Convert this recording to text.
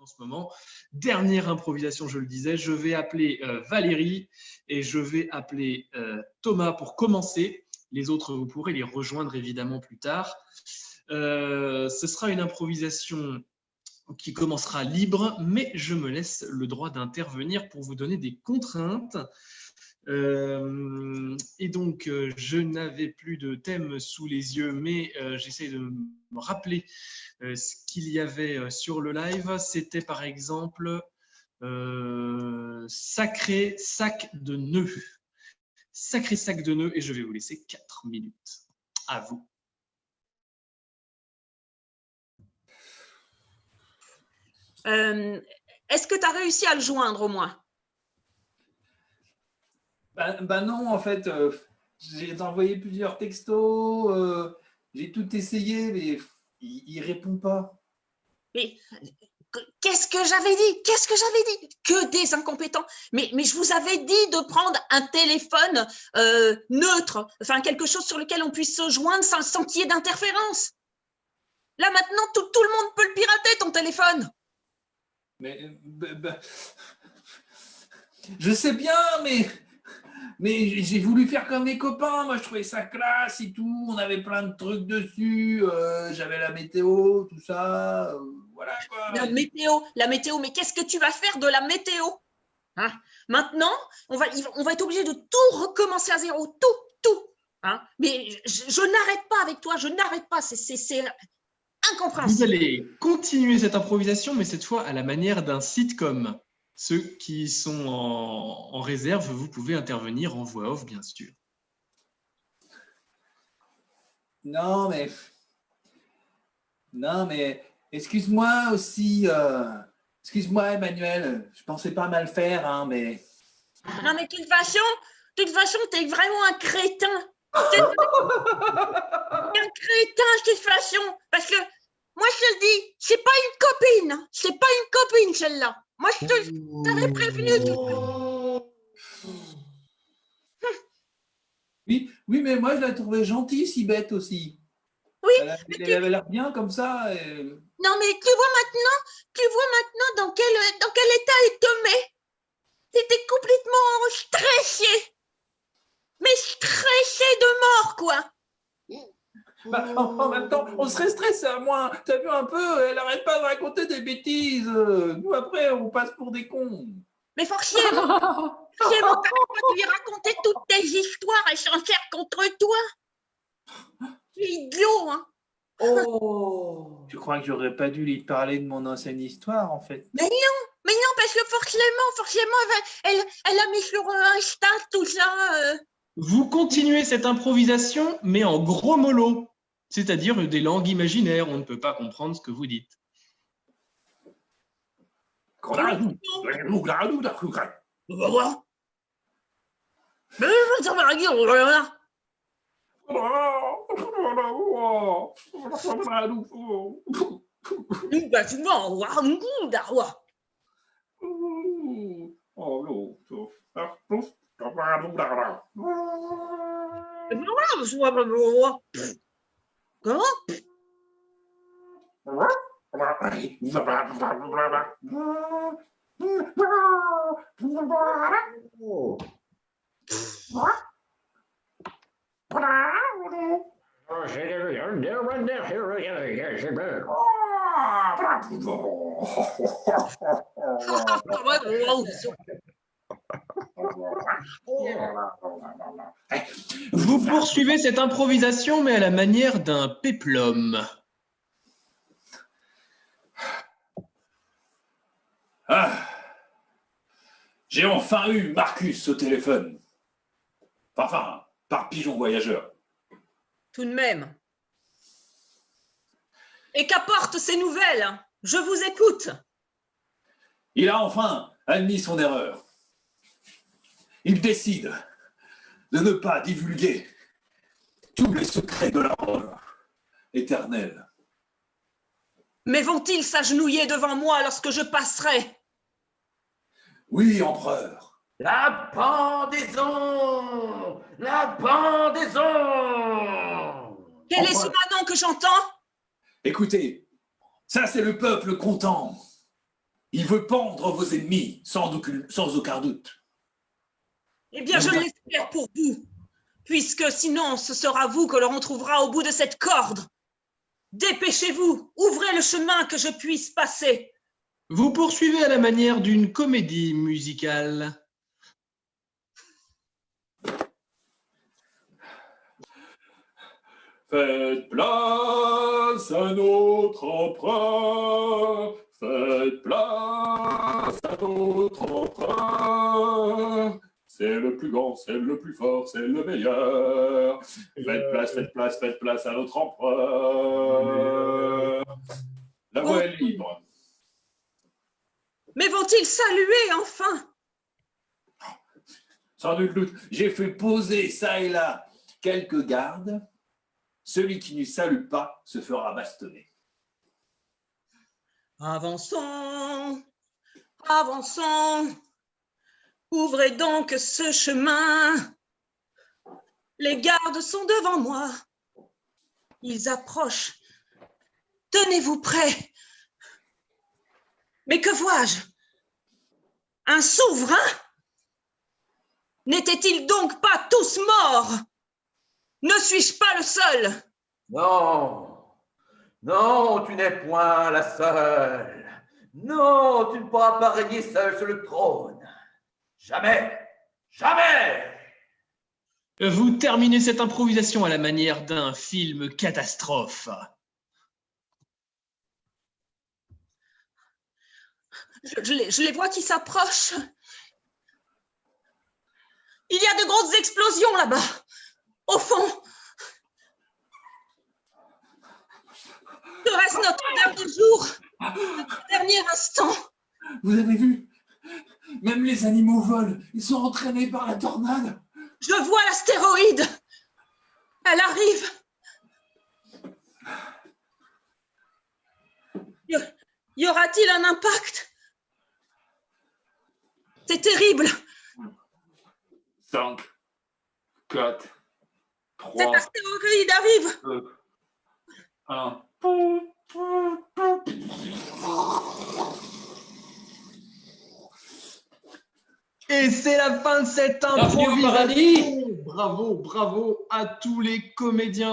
en ce moment, dernière improvisation, je le disais, je vais appeler Valérie et je vais appeler Thomas pour commencer. Les autres, vous pourrez les rejoindre évidemment plus tard. Ce sera une improvisation qui commencera libre, mais je me laisse le droit d'intervenir pour vous donner des contraintes. Et donc, je n'avais plus de thème sous les yeux, mais j'essaie de me rappeler ce qu'il y avait sur le live. C'était par exemple Sacré sac de nœuds. Sacré sac de nœuds, et je vais vous laisser 4 minutes. À vous. Est-ce que tu as réussi à le joindre au moins? Ben non, en fait, j'ai envoyé plusieurs textos, j'ai tout essayé, mais il ne répond pas. Mais qu'est-ce que j'avais dit? Qu'est-ce que j'avais dit? Que des incompétents. Mais je vous avais dit de prendre un téléphone neutre, enfin quelque chose sur lequel on puisse se joindre sans qu'il y ait d'interférence. Là maintenant, tout le monde peut le pirater, ton téléphone. Mais je sais bien, mais j'ai voulu faire comme mes copains. Moi, je trouvais ça classe et tout. On avait plein de trucs dessus. J'avais la météo, tout ça. Voilà quoi. La météo. Mais qu'est-ce que tu vas faire de la météo, hein? Maintenant, on va être obligé de tout recommencer à zéro, tout. Hein? Mais je n'arrête pas avec toi. Je n'arrête pas. C'est incompréhensible. Vous allez continuer cette improvisation, mais cette fois à la manière d'un sitcom. Ceux qui sont en réserve, vous pouvez intervenir en voix off, bien sûr. Non, mais excuse-moi aussi. Excuse-moi, Emmanuel. Je pensais pas mal faire, hein, mais. Non, mais de toute façon, t'es vraiment un crétin. T'es un crétin, de toute façon. Parce que moi, je te le dis, c'est pas une copine. C'est pas une copine, celle-là. Moi, je t'avais prévenu. Oui, mais moi, je la trouvais gentille, si bête aussi. Oui. Elle avait l'air bien comme ça. Non, mais tu vois maintenant dans quel état elle te met. T'étais complètement stressé. Mais stressé de mort, quoi. En même temps, on serait stressé à moins. T'as vu un peu, elle arrête pas de raconter des bêtises. Nous, après, on passe pour des cons. Mais forcément, t'arrêtes pas de lui raconter toutes tes histoires et s'en faire contre toi. Tu es idiot, hein. Oh. Tu crois que j'aurais pas dû lui parler de mon ancienne histoire, en fait? Mais non, parce que forcément, elle a mis sur Insta tout ça. Vous continuez cette improvisation, mais en gros mollo, c'est-à-dire des langues imaginaires. On ne peut pas comprendre ce que vous dites. Vous poursuivez cette improvisation, mais à la manière d'un péplum. Ah, j'ai enfin eu Marcus au téléphone. Enfin, par pigeon voyageur. Tout de même. Et qu'apportent ces nouvelles? Je vous écoute. Il a enfin admis son erreur. Il décide de ne pas divulguer tous les secrets de la Rome éternelle. Mais vont-ils s'agenouiller devant moi lorsque je passerai? Oui, empereur. La pendaison! La pendaison! Quel est ce manon que j'entends? Écoutez, ça c'est le peuple content. Il veut pendre vos ennemis, sans aucun doute. Eh bien, je l'espère pour vous, puisque sinon, ce sera vous que l'on trouvera au bout de cette corde. Dépêchez-vous, ouvrez le chemin que je puisse passer. Vous poursuivez à la manière d'une comédie musicale. Faites place à notre empereur, faites place à notre empereur. C'est le plus grand, c'est le plus fort, c'est le meilleur. Faites place à notre empereur. La voie est libre. Mais vont-ils saluer enfin? Sans nul doute, j'ai fait poser ça et là quelques gardes. Celui qui ne salue pas se fera bastonner. Avançons, avançons, ouvrez donc ce chemin. Les gardes sont devant moi. Ils approchent. Tenez-vous prêts. Mais que vois-je? Un souverain? N'étaient-ils donc pas tous morts? Ne suis-je pas le seul? Non, non, tu n'es point la seule. Non, tu ne pourras pas régner seul sur le trône. Jamais, jamais. Vous terminez cette improvisation à la manière d'un film catastrophe. Je les vois qui s'approchent. Il y a de grosses explosions là-bas. Au fond, serait-ce notre dernier jour, notre dernier instant? Vous avez vu? Même les animaux volent. Ils sont entraînés par la tornade. Je vois l'astéroïde. Elle arrive. Y aura-t-il un impact? C'est terrible. 5, 4, 3, Cet astéroïde arrive. 2, 1. Et c'est la fin de cette Bienvenue au paradis. improvisation. Bravo, bravo à tous les comédiens.